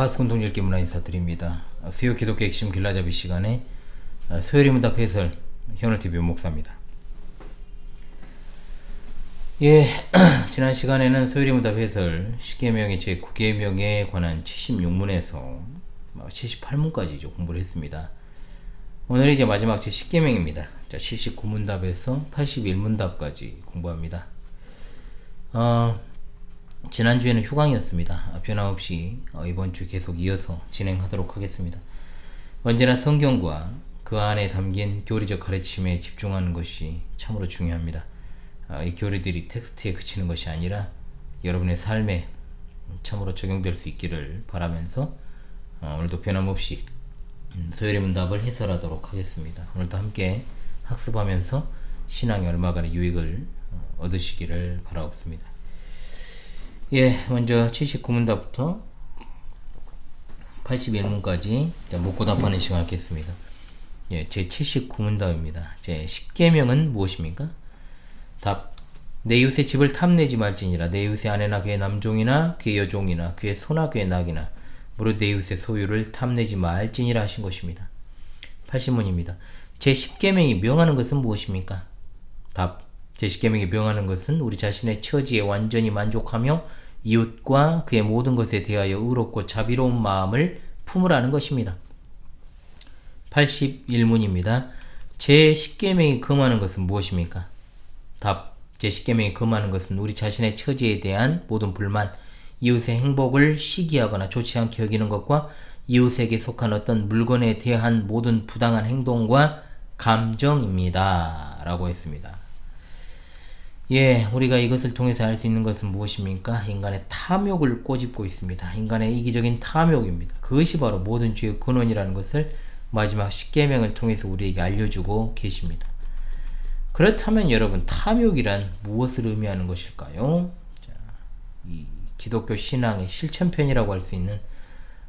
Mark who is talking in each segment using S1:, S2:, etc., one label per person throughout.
S1: 파스콘 읽기 문화 인사드립니다. 수요 기독교 핵심 길라잡이 시간에 소요리 문답 해설 현울TV 목사입니다. 지난 시간에는 소요리 문답 해설 10계명의 제9계명에 관한 76문에서 78문까지 공부를 했습니다. 오늘이 이제 마지막 제10계명입니다. 79문답에서 81문답까지 공부합니다. 지난주에는 휴강이었습니다. 변함없이 이번 주 계속 이어서 진행하도록 하겠습니다. 언제나 성경과 그 안에 담긴 교리적 가르침에 집중하는 것이 참으로 중요합니다. 이 교리들이 텍스트에 그치는 것이 아니라 여러분의 삶에 참으로 적용될 수 있기를 바라면서 오늘도 변함없이 소요리 문답을 해설하도록 하겠습니다. 오늘도 함께 학습하면서 신앙의 얼마간의 유익을 얻으시기를 바라옵습니다. 먼저 79문답부터 81문까지 묻고 답하는 시간을 갖겠습니다. 제 79문답입니다. 제 10계명은 무엇입니까? 답. 내 이웃의 집을 탐내지 말지니라. 내 이웃의 아내나 그의 남종이나 그의 여종이나 그의 소나 그의 낙이나 무릇 내 이웃의 소유를 탐내지 말지니라 하신 것입니다. 80문입니다. 제 10계명이 명하는 것은 무엇입니까? 답. 제 10계명이 명하는 것은 우리 자신의 처지에 완전히 만족하며 이웃과 그의 모든 것에 대하여 의롭고 자비로운 마음을 품으라는 것입니다. 81문입니다. 제 10계명이 금하는 것은 무엇입니까? 답. 제 10계명이 금하는 것은 우리 자신의 처지에 대한 모든 불만, 이웃의 행복을 시기하거나 좋지 않게 여기는 것과 이웃에게 속한 어떤 물건에 대한 모든 부당한 행동과 감정입니다. 라고 했습니다. 우리가 이것을 통해서 알 수 있는 것은 무엇입니까? 인간의 탐욕을 꼬집고 있습니다. 인간의 이기적인 탐욕입니다. 그것이 바로 모든 죄의 근원이라는 것을 마지막 10계명을 통해서 우리에게 알려주고 계십니다. 그렇다면 여러분, 탐욕이란 무엇을 의미하는 것일까요? 이 기독교 신앙의 실천편이라고 할 수 있는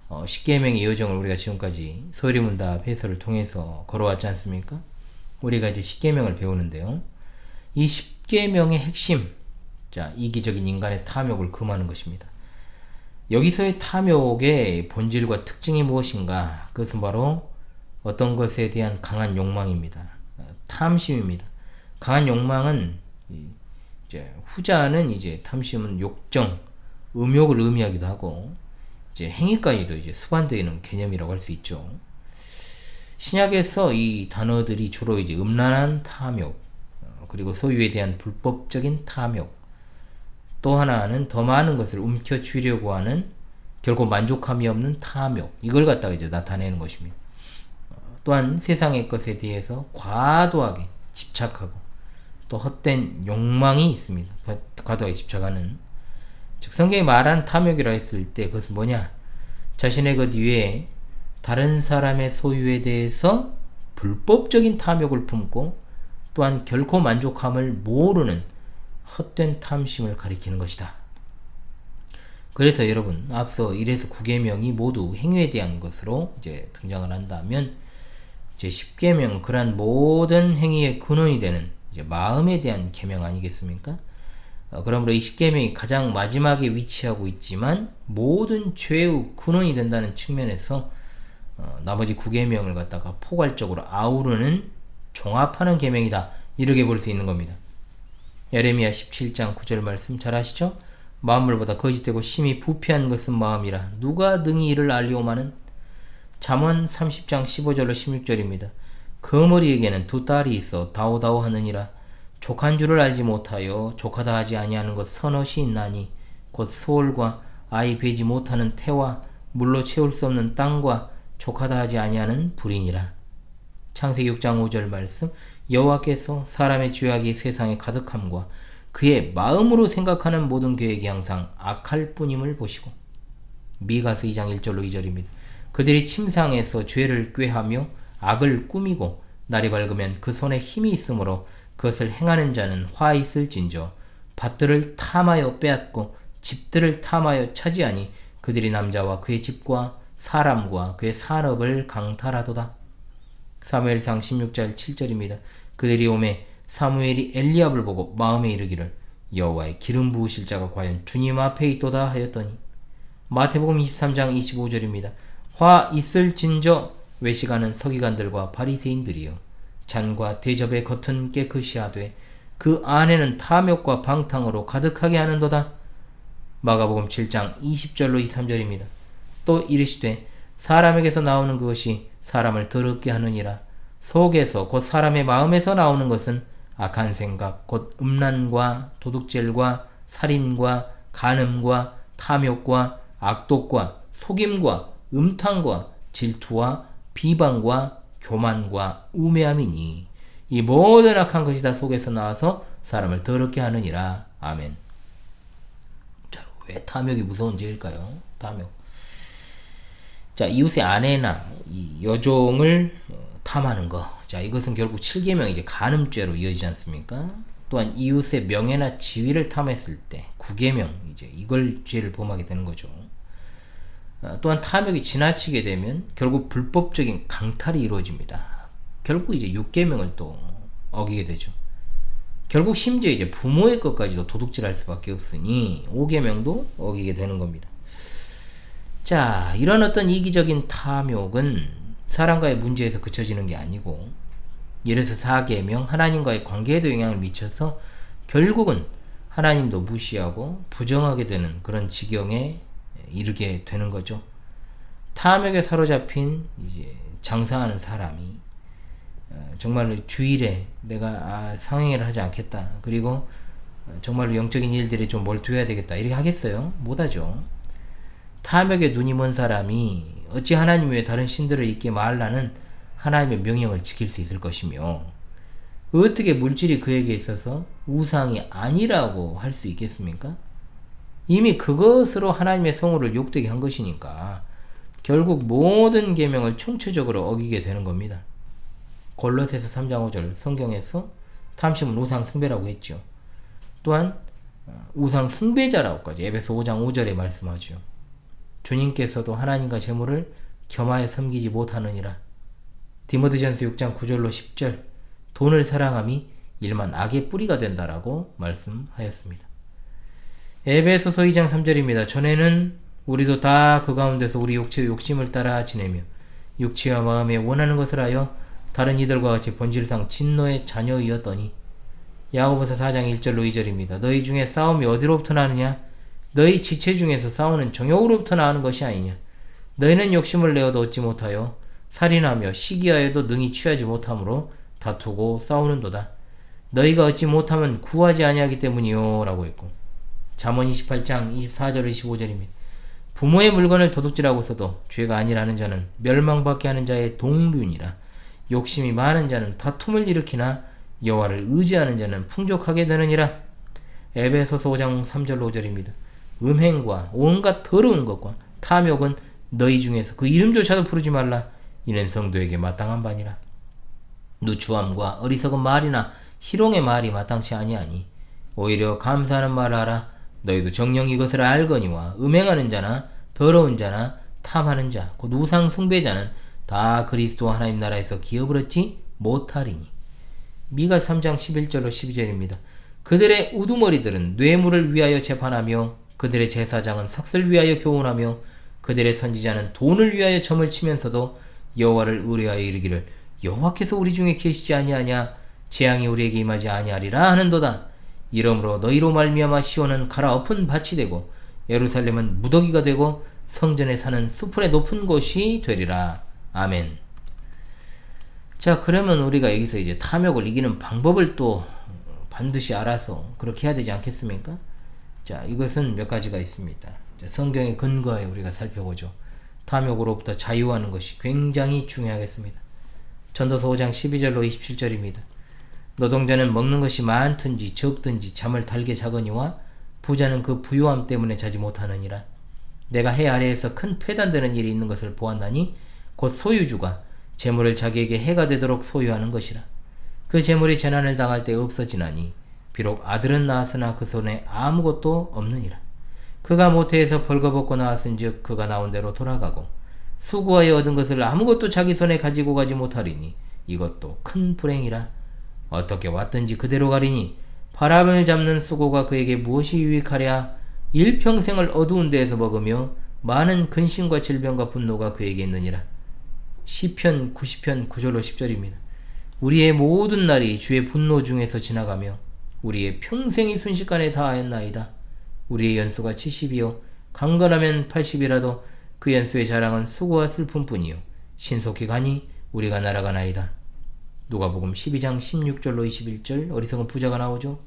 S1: 10계명의 여정을 우리가 지금까지 소요리 문답 해설을 통해서 걸어왔지 않습니까? 우리가 이제 10계명을 배우는데요. 이 10계명의 핵심, 이기적인 인간의 탐욕을 금하는 것입니다. 여기서의 탐욕의 본질과 특징이 무엇인가? 그것은 바로 어떤 것에 대한 강한 욕망입니다. 탐심입니다. 강한 욕망은 후자는 탐심은 욕정, 음욕을 의미하기도 하고 행위까지도 수반되어 있는 개념이라고 할 수 있죠. 신약에서 이 단어들이 주로 음란한 탐욕, 그리고 소유에 대한 불법적인 탐욕, 또 하나는 더 많은 것을 움켜쥐려고 하는 결코 만족함이 없는 탐욕, 이걸 갖다가 나타내는 것입니다. 또한 세상의 것에 대해서 과도하게 집착하고 또 헛된 욕망이 있습니다. 과도하게 집착하는, 즉 성경이 말하는 탐욕이라 했을 때 그것은 뭐냐? 자신의 것 위에 다른 사람의 소유에 대해서 불법적인 탐욕을 품고 또한 결코 만족함을 모르는 헛된 탐심을 가리키는 것이다. 그래서 여러분, 앞서 1에서 9계명이 모두 행위에 대한 것으로 등장을 한다면 제 10계명은 그러한 모든 행위의 근원이 되는 마음에 대한 계명 아니겠습니까? 그러므로 이 10계명이 가장 마지막에 위치하고 있지만 모든 죄의 근원이 된다는 측면에서 나머지 9계명을 갖다가 포괄적으로 아우르는 종합하는 계명이다, 이렇게 볼 수 있는 겁니다. 예레미야 17장 9절 말씀 잘 아시죠? 만물보다 거짓되고 심히 부패한 것은 마음이라 누가 능히 이를 알리오마는. 잠언 30장 15절로 16절입니다. 거머리에게는 두 딸이 있어 다오다오 하느니라. 족한 줄을 알지 못하여 족하다 하지 아니하는 것 서너시 있나니 곧 소울과 아이 베지 못하는 태와 물로 채울 수 없는 땅과 족하다 하지 아니하는 불이니라. 창세기 6장 5절 말씀, 여호와께서 사람의 죄악이 세상에 가득함과 그의 마음으로 생각하는 모든 계획이 항상 악할 뿐임을 보시고. 미가서 2장 1절로 2절입니다. 그들이 침상에서 죄를 꾀하며 악을 꾸미고 날이 밝으면 그 손에 힘이 있으므로 그것을 행하는 자는 화 있을진저. 밭들을 탐하여 빼앗고 집들을 탐하여 차지하니 그들이 남자와 그의 집과 사람과 그의 산업을 강탈하도다. 사무엘상 16장 7절입니다. 그들이 오매 사무엘이 엘리압을 보고 마음에 이르기를 여호와의 기름 부으실 자가 과연 주님 앞에 있도다 하였더니 마태복음 23장 25절입니다. 화 있을진저 외식하는 서기관들과 바리새인들이여 잔과 대접의 겉은 깨끗이 하되 그 안에는 탐욕과 방탕으로 가득하게 하는도다. 마가복음 7장 20절로 23절입니다. 또 이르시되 사람에게서 나오는 그것이 사람을 더럽게 하느니라. 속에서 곧 사람의 마음에서 나오는 것은 악한 생각 곧 음란과 도둑질과 살인과 간음과 탐욕과 악독과 속임과 음탕과 질투와 비방과 교만과 우매함이니 이 모든 악한 것이 다 속에서 나와서 사람을 더럽게 하느니라. 아멘. 자, 왜 탐욕이 무서운지일까요? 탐욕. 자, 이웃의 아내나 이 여종을 탐하는 거. 자, 이것은 결국 7계명 이제 간음죄로 이어지지 않습니까? 또한 이웃의 명예나 지위를 탐했을 때 9계명 이제 이걸 죄를 범하게 되는 거죠. 또한 탐욕이 지나치게 되면 결국 불법적인 강탈이 이루어집니다. 결국 이제 6계명을 또 어기게 되죠. 결국 심지어 이제 부모의 것까지도 도둑질할 수밖에 없으니 5계명도 어기게 되는 겁니다. 자, 이런 어떤 이기적인 탐욕은 사람과의 문제에서 그쳐지는 게 아니고 이래서 4계명 하나님과의 관계에도 영향을 미쳐서 결국은 하나님도 무시하고 부정하게 되는 그런 지경에 이르게 되는 거죠. 탐욕에 사로잡힌 이제 장사하는 사람이 정말로 주일에 내가 상행회를 하지 않겠다. 그리고 정말로 영적인 일들에 좀 몰두해야 되겠다. 이렇게 하겠어요? 못하죠. 탐욕에 눈이 먼 사람이 어찌 하나님 외에 다른 신들을 잊게 말라는 하나님의 명령을 지킬 수 있을 것이며 어떻게 물질이 그에게 있어서 우상이 아니라고 할 수 있겠습니까? 이미 그것으로 하나님의 성호를 욕되게 한 것이니까 결국 모든 계명을 총체적으로 어기게 되는 겁니다. 골로새서 3장 5절 성경에서 탐심은 우상 숭배라고 했죠. 또한 우상 숭배자라고까지 에베소 5장 5절에 말씀하죠. 주님께서도 하나님과 재물을 겸하여 섬기지 못하느니라. 디모데전서 6장 9절로 10절 돈을 사랑함이 일만 악의 뿌리가 된다라고 말씀하였습니다. 에베소서 2장 3절입니다. 전에는 우리도 다 그 가운데서 우리 육체의 욕심을 따라 지내며 육체와 마음에 원하는 것을 하여 다른 이들과 같이 본질상 진노의 자녀이었더니 야고보서 4장 1절로 2절입니다. 너희 중에 싸움이 어디로부터 나느냐? 너희 지체 중에서 싸우는 정욕으로부터 나오는 것이 아니냐? 너희는 욕심을 내어도 얻지 못하여 살인하며 시기하여도 능히 취하지 못함으로 다투고 싸우는도다. 너희가 얻지 못하면 구하지 아니하기 때문이요 라고 했고 잠언 28장 24절 25절입니다. 부모의 물건을 도둑질하고서도 죄가 아니라는 자는 멸망받게 하는 자의 동류니라. 욕심이 많은 자는 다툼을 일으키나 여호와를 의지하는 자는 풍족하게 되느니라. 에베소서 5장 3절로 5절입니다. 음행과 온갖 더러운 것과 탐욕은 너희 중에서 그 이름조차도 부르지 말라. 이는 성도에게 마땅한 바니라. 누추함과 어리석은 말이나 희롱의 말이 마땅치 아니하니 오히려 감사하는 말을 하라. 너희도 정녕 이것을 알거니와 음행하는 자나 더러운 자나 탐하는 자 곧 우상 숭배자는 다 그리스도 하나님 나라에서 기업을 얻지 못하리니. 미가 3장 11절로 12절입니다. 그들의 우두머리들은 뇌물을 위하여 재판하며 그들의 제사장은 삭슬 위하여 교훈하며 그들의 선지자는 돈을 위하여 점을 치면서도 여호와를 의뢰하여 이르기를 여호와께서 우리 중에 계시지 아니하냐? 재앙이 우리에게 임하지 아니하리라 하는도다. 이러므로 너희로 말미암아 시온은 갈아엎은 밭이 되고 예루살렘은 무더기가 되고 성전에 사는 수풀의 높은 곳이 되리라. 아멘. 자, 그러면 우리가 여기서 이제 탐욕을 이기는 방법을 또 반드시 알아서 그렇게 해야 되지 않겠습니까? 자, 이것은 몇 가지가 있습니다. 자, 성경의 근거에 우리가 살펴보죠. 탐욕으로부터 자유하는 것이 굉장히 중요하겠습니다. 전도서 5장 12절로 27절입니다. 노동자는 먹는 것이 많든지 적든지 잠을 달게 자거니와 부자는 그 부유함 때문에 자지 못하느니라. 내가 해 아래에서 큰 패단되는 일이 있는 것을 보았나니 곧 소유주가 재물을 자기에게 해가 되도록 소유하는 것이라. 그 재물이 재난을 당할 때 없어지나니 비록 아들은 낳았으나 그 손에 아무것도 없느니라. 그가 모태에서 벌거벗고 나왔은즉 그가 나온 대로 돌아가고 수고하여 얻은 것을 아무것도 자기 손에 가지고 가지 못하리니 이것도 큰 불행이라. 어떻게 왔든지 그대로 가리니 바람을 잡는 수고가 그에게 무엇이 유익하랴. 일평생을 어두운 데에서 먹으며 많은 근심과 질병과 분노가 그에게 있느니라. 시편 90편 9절로 10절입니다. 우리의 모든 날이 주의 분노 중에서 지나가며 우리의 평생이 순식간에 다하였나이다. 우리의 연수가 70이요 강건하면 80이라도 그 연수의 자랑은 수고와 슬픔뿐이요 신속히 가니 우리가 날아가나이다. 누가복음 12장 16절로 21절 어리석은 부자가 나오죠.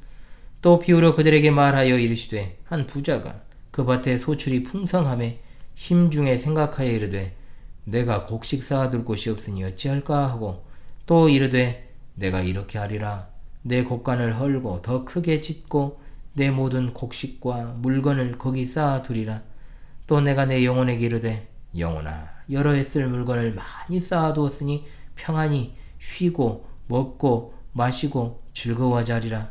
S1: 또 비유로 그들에게 말하여 이르시되 한 부자가 그 밭에 소출이 풍성함에 심중에 생각하여 이르되 내가 곡식 쌓아둘 곳이 없으니 어찌할까 하고 또 이르되 내가 이렇게 하리라. 내 곡간을 헐고 더 크게 짓고 내 모든 곡식과 물건을 거기 쌓아두리라. 또 내가 내 영혼에게 이르되 영혼아 여러 해 쓸 물건을 많이 쌓아두었으니 평안히 쉬고 먹고 마시고 즐거워하자리라.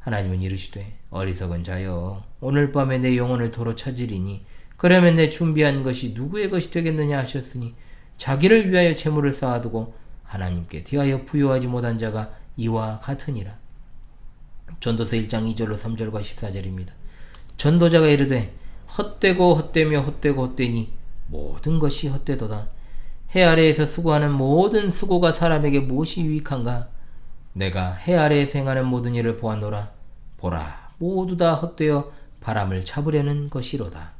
S1: 하나님은 이르시되 어리석은 자여 오늘 밤에 내 영혼을 도로 찾으리니 그러면 내 준비한 것이 누구의 것이 되겠느냐 하셨으니 자기를 위하여 재물을 쌓아두고 하나님께 대하여 부여하지 못한 자가 이와 같으니라. 전도서 1장 2절로 3절과 14절입니다. 전도자가 이르되 헛되고 헛되며 헛되고 헛되니 모든 것이 헛되도다. 해 아래에서 수고하는 모든 수고가 사람에게 무엇이 유익한가? 내가 해 아래에 생하는 모든 일을 보았노라. 보라 모두 다 헛되어 바람을 잡으려는 것이로다.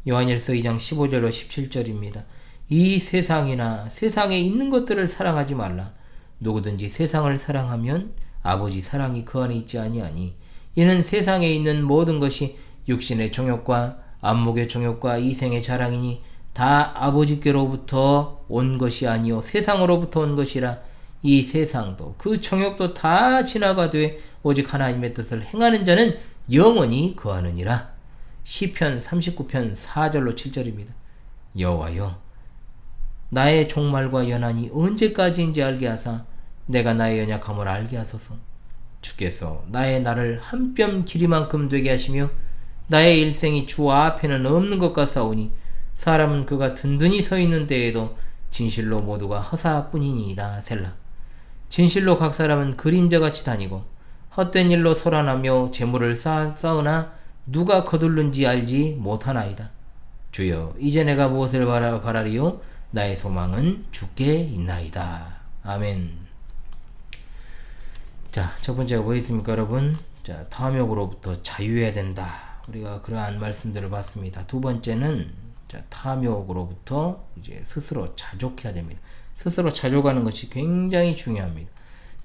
S1: 요한일서 2장 15절로 17절입니다. 이 세상이나 세상에 있는 것들을 사랑하지 말라. 누구든지 세상을 사랑하면 아버지 사랑이 그 안에 있지 아니하니 이는 세상에 있는 모든 것이 육신의 정욕과 안목의 정욕과 이생의 자랑이니 다 아버지께로부터 온 것이 아니요 세상으로부터 온 것이라. 이 세상도 그 정욕도 다 지나가되 오직 하나님의 뜻을 행하는 자는 영원히 거하느니라. 시편 39편 4절로 7절입니다. 여호와여 나의 종말과 연한이 언제까지인지 알게 하사 내가 나의 연약함을 알게 하소서. 주께서 나의 날을 한 뼘 길이만큼 되게 하시며 나의 일생이 주 앞에는 없는 것 같사오니 사람은 그가 든든히 서 있는 때에도 진실로 모두가 허사뿐이니이다. 셀라. 진실로 각 사람은 그림자같이 다니고 헛된 일로 소란하며 재물을 쌓으나 누가 거둘는지 알지 못하나이다. 주여 이제 내가 무엇을 바라리요? 나의 소망은 주께 있나이다. 아멘. 자, 첫 번째가 뭐 있습니까, 여러분? 자, 탐욕으로부터 자유해야 된다. 우리가 그러한 말씀들을 봤습니다. 두 번째는 자, 탐욕으로부터 이제 스스로 자족해야 됩니다. 스스로 자족하는 것이 굉장히 중요합니다.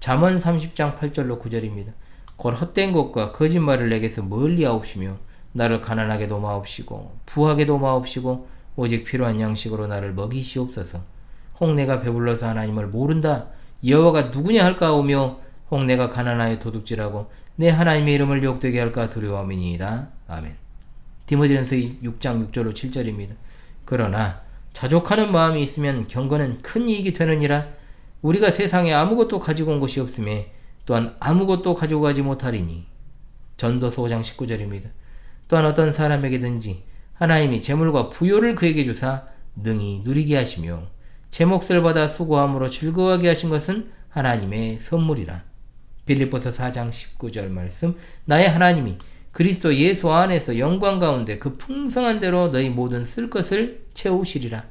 S1: 잠언 30장 8절로 9절입니다. 곧 헛된 것과 거짓말을 내게서 멀리 하옵시며 나를 가난하게도 마옵시고 부하게도 마옵시고 오직 필요한 양식으로 나를 먹이시옵소서. 혹 내가 배불러서 하나님을 모른다. 여호와가 누구냐 할까 하오며 혹 내가 가난하여 도둑질하고 내 하나님의 이름을 욕되게 할까 두려워함이니이다. 아멘. 디모데전서 6장 6절로 7절입니다. 그러나 자족하는 마음이 있으면 경건은 큰 이익이 되느니라. 우리가 세상에 아무것도 가지고 온 것이 없음에 또한 아무것도 가지고 가지 못하리니. 전도서 5장 19절입니다. 또한 어떤 사람에게든지 하나님이 재물과 부요를 그에게 주사 능히 누리게 하시며 제 몫을 받아 수고함으로 즐거워하게 하신 것은 하나님의 선물이라. 빌립보서 4장 19절 말씀. 나의 하나님이 그리스도 예수 안에서 영광 가운데 그 풍성한 대로 너희 모든 쓸 것을 채우시리라.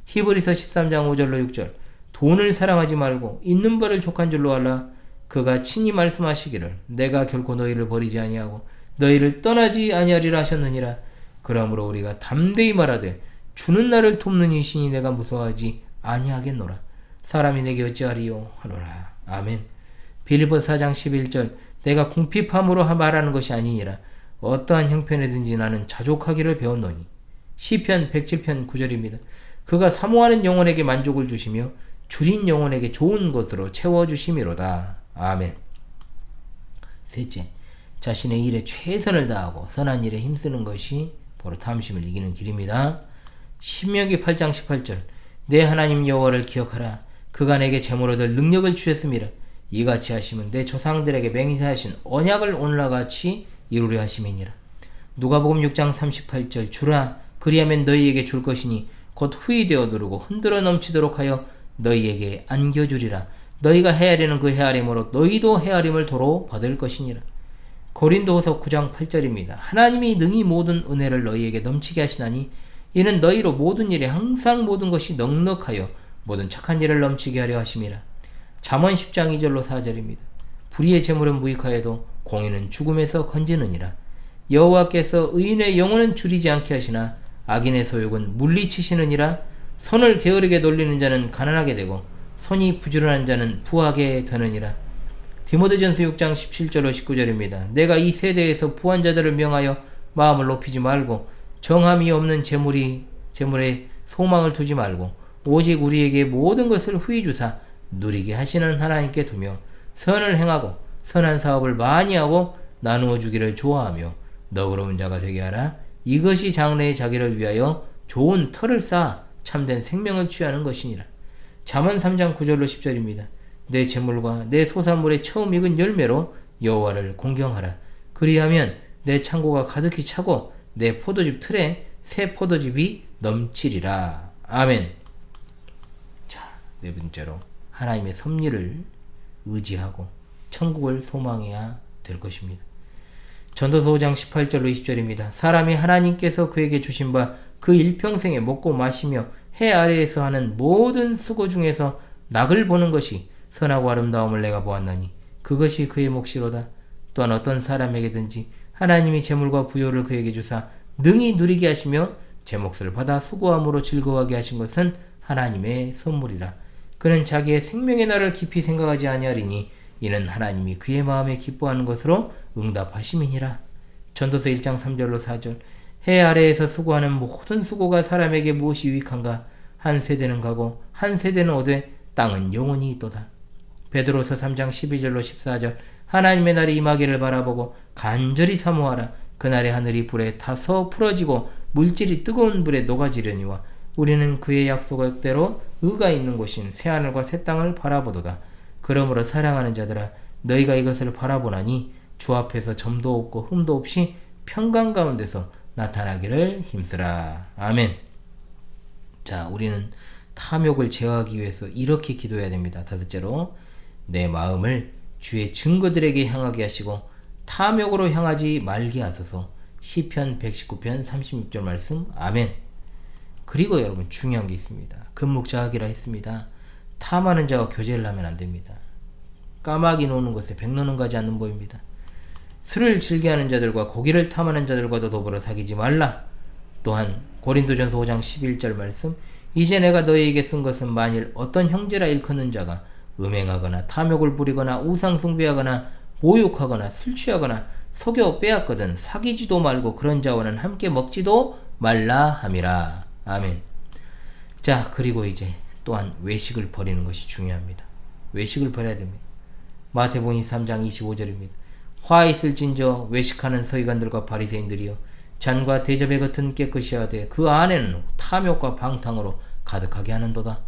S1: 히브리서 13장 5절로 6절. 돈을 사랑하지 말고 있는 바를 족한 줄로 알라. 그가 친히 말씀하시기를 내가 결코 너희를 버리지 아니하고 너희를 떠나지 아니하리라 하셨느니라. 그러므로 우리가 담대히 말하되 주는 나를 돕는 이신이 내가 무서워하지 아니하겠노라. 사람이 내게 어찌하리요 하노라. 아멘. 빌립보서 4장 11절. 내가 궁핍함으로 말하는 것이 아니니라. 어떠한 형편에든지 나는 자족하기를 배웠노니. 시편 107편 9절입니다. 그가 사모하는 영혼에게 만족을 주시며 줄인 영혼에게 좋은 것으로 채워주심이로다. 아멘. 셋째, 자신의 일에 최선을 다하고 선한 일에 힘쓰는 것이 바로 탐심을 이기는 길입니다. 신명기 8장 18절. 내 하나님 여호와를 기억하라. 그가 내게 재물 얻을 능력을 주셨음이라. 이같이 하시면 내 조상들에게 맹세하신 언약을 오늘과 같이 이루려 하심이니라. 누가복음 6장 38절. 주라 그리하면 너희에게 줄 것이니 곧 후히 되어 누르고 흔들어 넘치도록 하여 너희에게 안겨주리라. 너희가 헤아리는 그 헤아림으로 너희도 헤아림을 도로 받을 것이니라. 고린도후서 9장 8절입니다. 하나님이 능히 모든 은혜를 너희에게 넘치게 하시나니 이는 너희로 모든 일에 항상 모든 것이 넉넉하여 모든 착한 일을 넘치게 하려 하심이라. 잠언 10장 2절로 4절입니다. 불의의 재물은 무익하여도 공의는 죽음에서 건지느니라. 여호와께서 의인의 영혼은 줄이지 않게 하시나 악인의 소욕은 물리치시느니라. 손을 게으르게 돌리는 자는 가난하게 되고 손이 부지런한 자는 부하게 되느니라. 디모데전서 6장 17절로 19절입니다. 내가 이 세대에서 부한 자들을 명하여 마음을 높이지 말고 정함이 없는 재물에 소망을 두지 말고 오직 우리에게 모든 것을 후히 주사 누리게 하시는 하나님께 두며 선을 행하고 선한 사업을 많이 하고 나누어 주기를 좋아하며 너그러운 자가 되게 하라. 이것이 장래의 자기를 위하여 좋은 터를 쌓아 참된 생명을 취하는 것이니라. 잠언 3장 9절로 10절입니다. 내 재물과 내 소산물의 처음 익은 열매로 여호와를 공경하라. 그리하면 내 창고가 가득히 차고 내 포도즙 틀에 새 포도즙이 넘치리라. 아멘. 자, 네 번째로 하나님의 섭리를 의지하고 천국을 소망해야 될 것입니다. 전도서 5장 18절로 20절입니다. 사람이 하나님께서 그에게 주신 바 그 일평생에 먹고 마시며 해 아래에서 하는 모든 수고 중에서 낙을 보는 것이 선하고 아름다움을 내가 보았나니 그것이 그의 몫이로다. 또한 어떤 사람에게든지 하나님이 재물과 부요를 그에게 주사 능히 누리게 하시며 제 몫을 받아 수고함으로 즐거워하게 하신 것은 하나님의 선물이라. 그는 자기의 생명의 날을 깊이 생각하지 아니하리니 이는 하나님이 그의 마음에 기뻐하는 것으로 응답하심이니라. 전도서 1장 3절로 4절. 해 아래에서 수고하는 모든 수고가 사람에게 무엇이 유익한가? 한 세대는 가고 한 세대는 오되 땅은 영원히 있도다. 베드로서 3장 12절로 14절. 하나님의 날이 임하기를 바라보고 간절히 사모하라. 그날의 하늘이 불에 타서 풀어지고 물질이 뜨거운 불에 녹아지려니와 우리는 그의 약속대로 의가 있는 곳인 새하늘과 새 땅을 바라보도다. 그러므로 사랑하는 자들아, 너희가 이것을 바라보나니 주 앞에서 점도 없고 흠도 없이 평강 가운데서 나타나기를 힘쓰라. 아멘. 자, 우리는 탐욕을 제어하기 위해서 이렇게 기도해야 됩니다. 다섯째로, 내 마음을 주의 증거들에게 향하게 하시고 탐욕으로 향하지 말게 하소서. 시편 119편 36절 말씀. 아멘. 그리고 여러분, 중요한 게 있습니다. 금묵자학이라 했습니다. 탐하는 자와 교제를 하면 안 됩니다. 까마귀 노는 것에 백노는 가지 않는 법입니다. 술을 즐겨하는 자들과 고기를 탐하는 자들과도 더불어 사귀지 말라. 또한 고린도전서 5장 11절 말씀. 이제 내가 너희에게 쓴 것은 만일 어떤 형제라 일컫는 자가 음행하거나 탐욕을 부리거나 우상 숭배하거나 모욕하거나 술 취하거나 속여 빼앗거든 사귀지도 말고 그런 자와는 함께 먹지도 말라 함이라. 아멘. 자, 그리고 이제 또한 외식을 버리는 것이 중요합니다. 외식을 버려야 됩니다. 마태복음 3장 25절입니다. 화 있을진저 외식하는 서기관들과 바리새인들이여, 잔과 대접의 겉은 깨끗이 하되 그 안에는 탐욕과 방탕으로 가득하게 하는도다.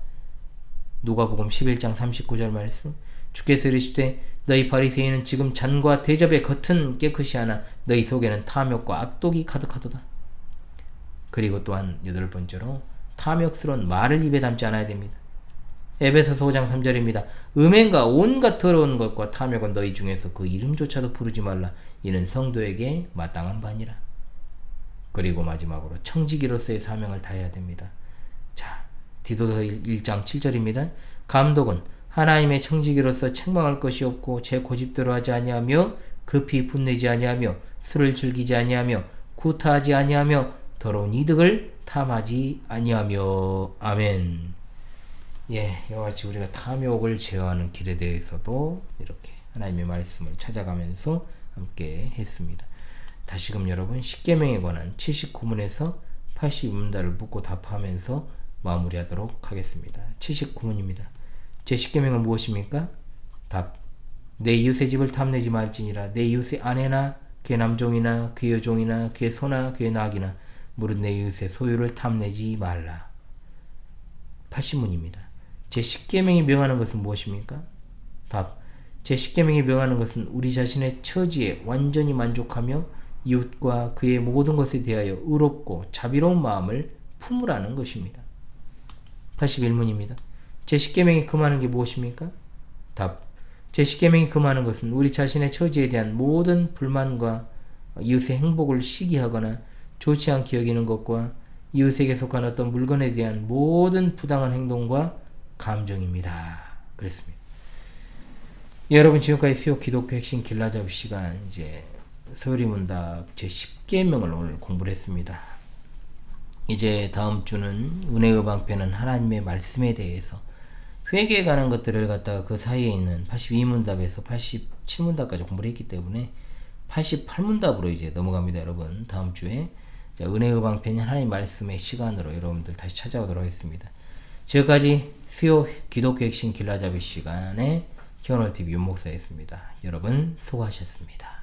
S1: 누가복음 11장 39절 말씀. 주께서 이르시되 너희 바리새인은 지금 잔과 대접의 겉은 깨끗이 하나 너희 속에는 탐욕과 악독이 가득하도다. 그리고 또한 여덟 번째로, 탐욕스러운 말을 입에 담지 않아야 됩니다. 에베소서 5장 3절입니다. 음행과 온갖 더러운 것과 탐욕은 너희 중에서 그 이름조차도 부르지 말라. 이는 성도에게 마땅한 바니라. 그리고 마지막으로 청지기로서의 사명을 다해야 됩니다. 자, 디도서 1장 7절입니다. 감독은 하나님의 청지기로서 책망할 것이 없고 제 고집대로 하지 아니하며 급히 분내지 아니하며 술을 즐기지 아니하며 구타하지 아니하며 더러운 이득을 탐하지 아니하며. 아멘. 예, 이와 같이 우리가 탐욕을 제어하는 길에 대해서도 이렇게 하나님의 말씀을 찾아가면서 함께 했습니다. 다시금 여러분, 십계명에 관한 79문에서 82문단을 묻고 답하면서 마무리하도록 하겠습니다. 79문입니다. 제 십계명은 무엇입니까? 답. 내 이웃의 집을 탐내지 말지니라. 내 이웃의 아내나 그의 남종이나 그의 여종이나 그의 소나 그의 낙이나 무릇 내 이웃의 소유를 탐내지 말라. 80문입니다. 제 십계명이 명하는 것은 무엇입니까? 답. 제 십계명이 명하는 것은 우리 자신의 처지에 완전히 만족하며 이웃과 그의 모든 것에 대하여 의롭고 자비로운 마음을 품으라는 것입니다. 81문입니다. 제 십계명이 금하는 게 무엇입니까? 답. 제10계명이 금하는 것은 우리 자신의 처지에 대한 모든 불만과 이웃의 행복을 시기하거나 좋지 않게 여기는 것과 이웃에게 속한 어떤 물건에 대한 모든 부당한 행동과 감정입니다. 그랬습니다. 여러분, 지금까지 수요 기독교 핵심 길라잡이 시간, 이제 소요리 문답 제10계명을 오늘 공부를 했습니다. 이제 다음 주는 은혜의 방편은 하나님의 말씀에 대해서 회개에 관한 것들을 갖다가 그 사이에 있는 82문답에서 87문답까지 공부를 했기 때문에 88문답으로 이제 넘어갑니다. 여러분, 다음 주에 은혜의 방편이 하나님 말씀의 시간으로 여러분들 다시 찾아오도록 하겠습니다. 지금까지 수요 기독교 핵심 길라잡이 시간에 히어널TV 윤목사였습니다. 여러분 수고하셨습니다.